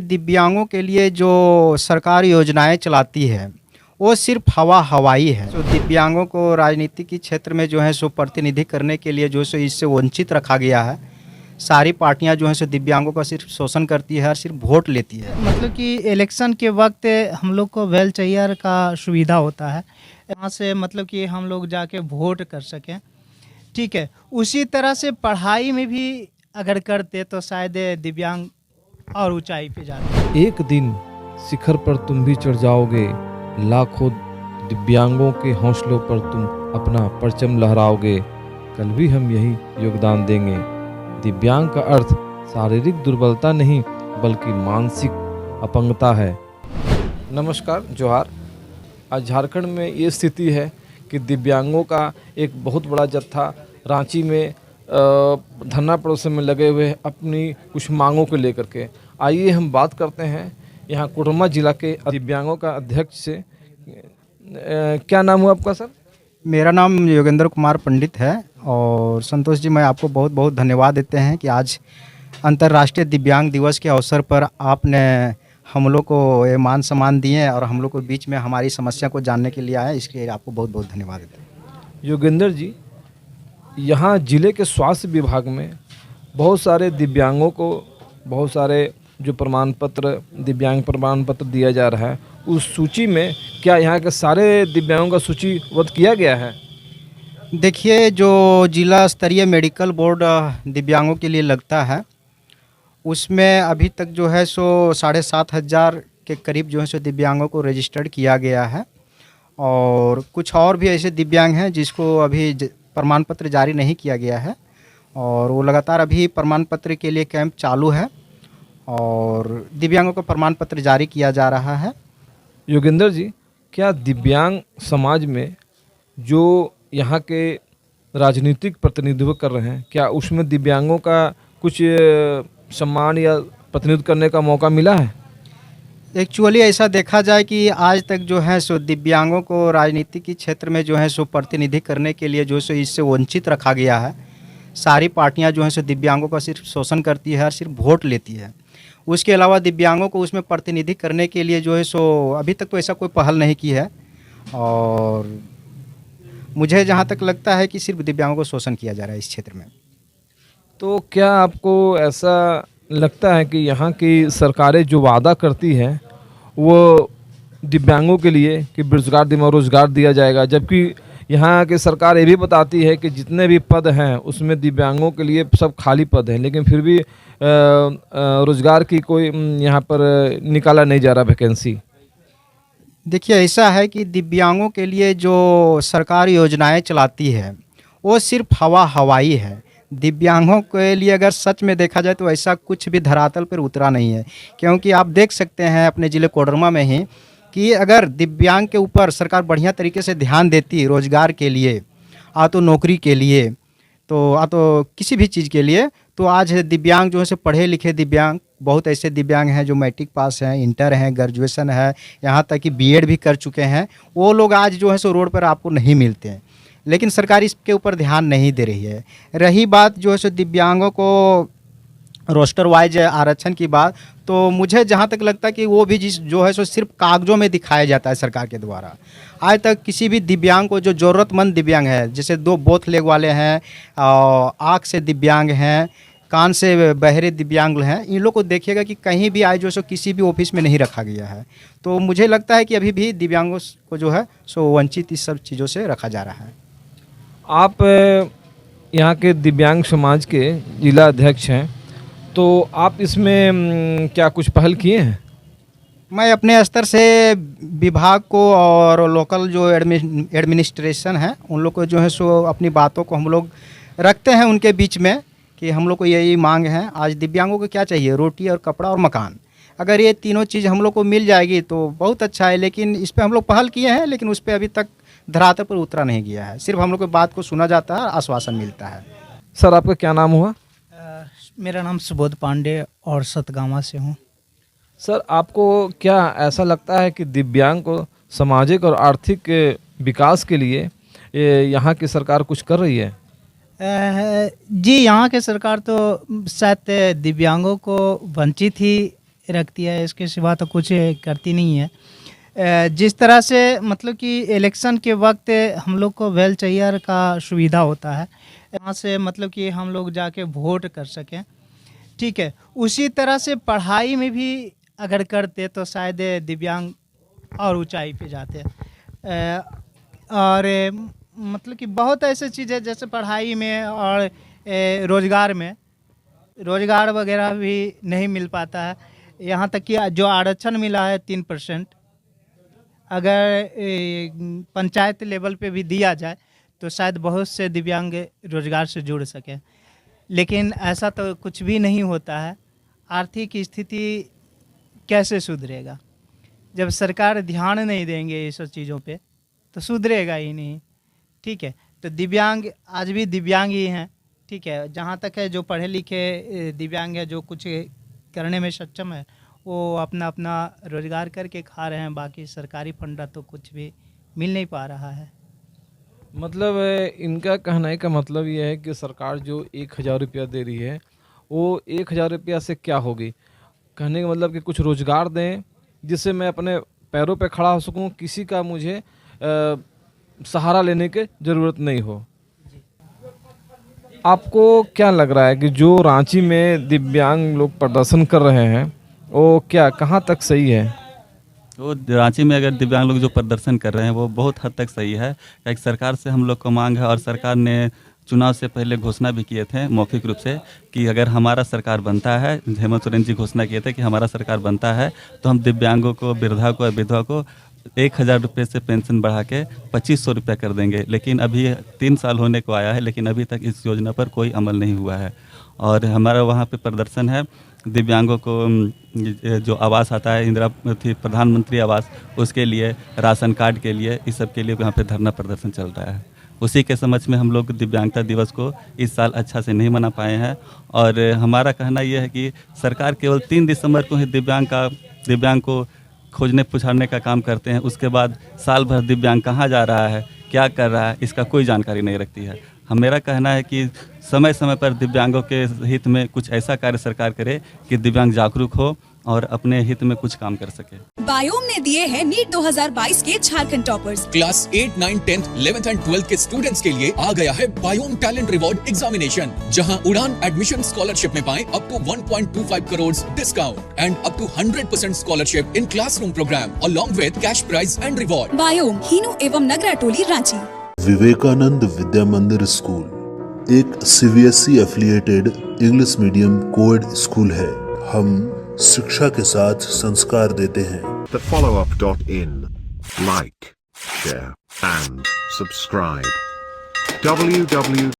दिव्यांगों के लिए जो सरकार योजनाएं चलाती है वो सिर्फ हवाई है। तो दिव्यांगों को राजनीति के क्षेत्र में जो है सो प्रतिनिधि करने के लिए जो है सो इससे वंचित रखा गया है। सारी पार्टियां जो है सो दिव्यांगों का सिर्फ शोषण करती है और सिर्फ वोट लेती है। मतलब कि इलेक्शन के वक्त हम लोग को व्हील चेयर का सुविधा होता है, वहाँ से मतलब कि हम लोग जाके वोट कर सकें। ठीक है, उसी तरह से पढ़ाई में भी अगर करते तो शायद दिव्यांग और ऊंचाई पे जाते। एक दिन शिखर पर तुम भी चढ़ जाओगे, लाखों दिव्यांगों के हौसलों पर तुम अपना परचम लहराओगे। कल भी हम यही योगदान देंगे। दिव्यांग का अर्थ शारीरिक दुर्बलता नहीं बल्कि मानसिक अपंगता है। नमस्कार, जोहार। आज झारखंड में ये स्थिति है कि दिव्यांगों का एक बहुत बड़ा जत्था रांची में धरना प्रदर्शन में लगे हुए अपनी कुछ मांगों को लेकर के। आइए हम बात करते हैं यहाँ कोडरमा जिला के दिव्यांगों का अध्यक्ष से। क्या नाम हुआ आपका सर? मेरा नाम योगेंद्र कुमार पंडित है। और संतोष जी, मैं आपको बहुत बहुत धन्यवाद देते हैं कि आज अंतर्राष्ट्रीय दिव्यांग दिवस के अवसर पर आपने हम लोग को ये मान सम्मान दिए और हम लोग को बीच में हमारी समस्या को जानने के लिए आए। इसके लिए आपको बहुत बहुत धन्यवाद देते हैं। योगेंद्र जी, यहाँ जिले के स्वास्थ्य विभाग में बहुत सारे दिव्यांगों को बहुत सारे जो प्रमाण पत्र, दिव्यांग प्रमाण पत्र दिया जा रहा है, उस सूची में क्या यहाँ के सारे दिव्यांगों का सूचीबद्ध किया गया है? देखिए, जो जिला स्तरीय मेडिकल बोर्ड दिव्यांगों के लिए लगता है उसमें अभी तक जो है सो 7,500 के करीब जो है सो दिव्यांगों को रजिस्टर्ड किया गया है। और कुछ और भी ऐसे दिव्यांग हैं जिसको अभी प्रमाण पत्र जारी नहीं किया गया है और वो लगातार अभी प्रमाण पत्र के लिए कैंप चालू है और दिव्यांगों को प्रमाण पत्र जारी किया जा रहा है। योगेंद्र जी, क्या दिव्यांग समाज में जो यहाँ के राजनीतिक प्रतिनिधित्व कर रहे हैं, क्या उसमें दिव्यांगों का कुछ सम्मान या प्रतिनिधित्व करने का मौका मिला है? एक्चुअली ऐसा देखा जाए कि आज तक जो है सो दिव्यांगों को राजनीति के क्षेत्र में जो है सो प्रतिनिधि करने के लिए जो है सो इससे वंचित रखा गया है। सारी पार्टियां जो है सो दिव्यांगों का सिर्फ शोषण करती है और सिर्फ वोट लेती है। उसके अलावा दिव्यांगों को उसमें प्रतिनिधि करने के लिए जो है सो अभी तक तो ऐसा कोई पहल नहीं की है। और मुझे जहाँ तक लगता है कि सिर्फ दिव्यांगों को शोषण किया जा रहा है इस क्षेत्र में। तो क्या आपको ऐसा लगता है कि यहाँ की सरकारें जो वादा करती हैं वो दिव्यांगों के लिए कि रोजगार दिया जाएगा, जबकि यहाँ की सरकार ये भी बताती है कि जितने भी पद हैं उसमें दिव्यांगों के लिए सब खाली पद हैं, लेकिन फिर भी रोजगार की कोई यहाँ पर निकाला नहीं जा रहा वैकेंसी। देखिए, ऐसा है कि दिव्यांगों के लिए जो सरकार योजनाएं चलाती है वो सिर्फ हवाई है। दिव्यांगों के लिए अगर सच में देखा जाए तो ऐसा कुछ भी धरातल पर उतरा नहीं है। क्योंकि आप देख सकते हैं अपने ज़िले कोडरमा में ही कि अगर दिव्यांग के ऊपर सरकार बढ़िया तरीके से ध्यान देती रोज़गार के लिए, तो नौकरी के लिए, तो किसी भी चीज़ के लिए, तो आज दिव्यांग जो है सो पढ़े लिखे दिव्यांग, बहुत ऐसे दिव्यांग हैं जो मैट्रिक पास हैं, इंटर हैं, ग्रेजुएशन है, यहाँ तक कि बीएड भी कर चुके हैं। वो लोग आज जो है सो रोड पर आपको नहीं मिलते हैं, लेकिन सरकार इसके ऊपर ध्यान नहीं दे रही है। रही बात जो है सो दिव्यांगों को रोस्टर वाइज आरक्षण की बात, तो मुझे जहाँ तक लगता है कि वो भी जो है सो सिर्फ कागजों में दिखाया जाता है सरकार के द्वारा। आज तक किसी भी दिव्यांग को, जो ज़रूरतमंद दिव्यांग है, जैसे 2 बोथ लेग वाले हैं, आँख से दिव्यांग हैं, कान से बहरे दिव्यांग हैं, इन लोग को देखिएगा कि कहीं भी आज जो सो किसी भी ऑफिस में नहीं रखा गया है। तो मुझे लगता है कि अभी भी दिव्यांगों को जो है सो वंचित इस सब चीज़ों से रखा जा रहा है। आप यहाँ के दिव्यांग समाज के जिला अध्यक्ष हैं, तो आप इसमें क्या कुछ पहल किए हैं? मैं अपने स्तर से विभाग को और लोकल जो एडमिनिस्ट्रेशन है उन लोग को जो है सो अपनी बातों को हम लोग रखते हैं उनके बीच में कि हम लोग को यही मांग है। आज दिव्यांगों को क्या चाहिए? रोटी और कपड़ा और मकान। अगर ये तीनों चीज़ हम लोग को मिल जाएगी तो बहुत अच्छा है, लेकिन इस पर हम लोग पहल किए हैं, लेकिन उस पर अभी तक धरातल पर उतरा नहीं गया है। सिर्फ हम लोग की बात को सुना जाता है, आश्वासन मिलता है। सर, आपका क्या नाम हुआ? मेरा नाम सुबोध पांडे और सतगामा से हूँ। सर, आपको क्या ऐसा लगता है कि दिव्यांग को सामाजिक और आर्थिक विकास के लिए यहाँ की सरकार कुछ कर रही है? जी, यहाँ के सरकार तो शायद दिव्यांगों को वंचित ही रखती है, इसके सिवा तो कुछ करती नहीं है। जिस तरह से मतलब कि इलेक्शन के वक्त हम लोग को व्हील चेयर का सुविधा होता है, यहाँ से मतलब कि हम लोग जाके वोट कर सकें, ठीक है। उसी तरह से पढ़ाई में भी अगर करते तो शायद दिव्यांग और ऊंचाई पे जाते। और मतलब कि बहुत ऐसे चीज़ें जैसे पढ़ाई में और रोज़गार में, रोज़गार वगैरह भी नहीं मिल पाता है। यहाँ तक कि जो आरक्षण मिला है 3%, अगर पंचायत लेवल पे भी दिया जाए तो शायद बहुत से दिव्यांग रोज़गार से जुड़ सकें, लेकिन ऐसा तो कुछ भी नहीं होता है। आर्थिक स्थिति कैसे सुधरेगा जब सरकार ध्यान नहीं देंगे ये सब चीज़ों पे, तो सुधरेगा ही नहीं, ठीक है। तो दिव्यांग आज भी दिव्यांग ही हैं, ठीक है। जहाँ तक है जो पढ़े लिखे दिव्यांग है, जो कुछ करने में सक्षम है, वो अपना अपना रोज़गार करके खा रहे हैं। बाकी सरकारी फंडा तो कुछ भी मिल नहीं पा रहा है। मतलब इनका कहने का मतलब ये है कि सरकार जो 1000 रुपया दे रही है, वो 1000 रुपया से क्या होगी। कहने का मतलब कि कुछ रोज़गार दें जिससे मैं अपने पैरों पे खड़ा हो सकूं, किसी का मुझे सहारा लेने की ज़रूरत नहीं हो। आपको क्या लग रहा है कि जो रांची में दिव्यांग लोग प्रदर्शन कर रहे हैं वो क्या कहाँ तक सही है? तो रांची में अगर दिव्यांग लोग जो प्रदर्शन कर रहे हैं वो बहुत हद तक सही है। एक सरकार से हम लोग को मांग है, और सरकार ने चुनाव से पहले घोषणा भी किए थे मौखिक रूप से कि अगर हमारा सरकार बनता है, हेमंत सोरेन जी घोषणा किए थे कि हमारा सरकार बनता है तो हम दिव्यांगों को, वृद्धा को, विधवा को 1000 रुपये से पेंशन बढ़ा के 2500 रुपये कर देंगे। लेकिन अभी 3 साल होने को आया है, लेकिन अभी तक इस योजना पर कोई अमल नहीं हुआ है। और हमारा वहाँ पे प्रदर्शन है, दिव्यांगों को जो आवास आता है, इंदिरा प्रधानमंत्री आवास, उसके लिए, राशन कार्ड के लिए, इस सब के लिए यहाँ पे धरना प्रदर्शन चल रहा है। उसी के समक्ष में हम लोग दिव्यांगता दिवस को इस साल अच्छा से नहीं मना पाए हैं। और हमारा कहना यह है कि सरकार केवल 3 दिसंबर को ही दिव्यांग को खोजने पुछाड़ने का काम करते हैं। उसके बाद साल भर दिव्यांग कहाँ जा रहा है, क्या कर रहा है, इसका कोई जानकारी नहीं रखती है। मेरा कहना है कि समय समय पर दिव्यांगों के हित में कुछ ऐसा कार्य सरकार करे कि दिव्यांग जागरूक हो और अपने हित में कुछ काम कर सके। बायोम ने दिए हैं नीट 2022 के Jharkhand toppers. Class 8, 9, 10, 11th and 12th के स्टूडेंट्स के लिए आ गया है बायोम टैलेंट रिवॉर्ड एग्जामिनेशन, जहां उड़ान एडमिशन स्कॉलरशिप में पाएं up to 1.25 crore discount and up to 100% scholarship in classroom program along with cash prize and reward. Biome, Hinoo एवं नगरा टोली, रांची। विवेकानंद विद्या मंदिर स्कूल एक CBSE affiliated English medium coed school है। हम शिक्षा के साथ संस्कार देते हैं। The followup.in. Like, share and subscribe. www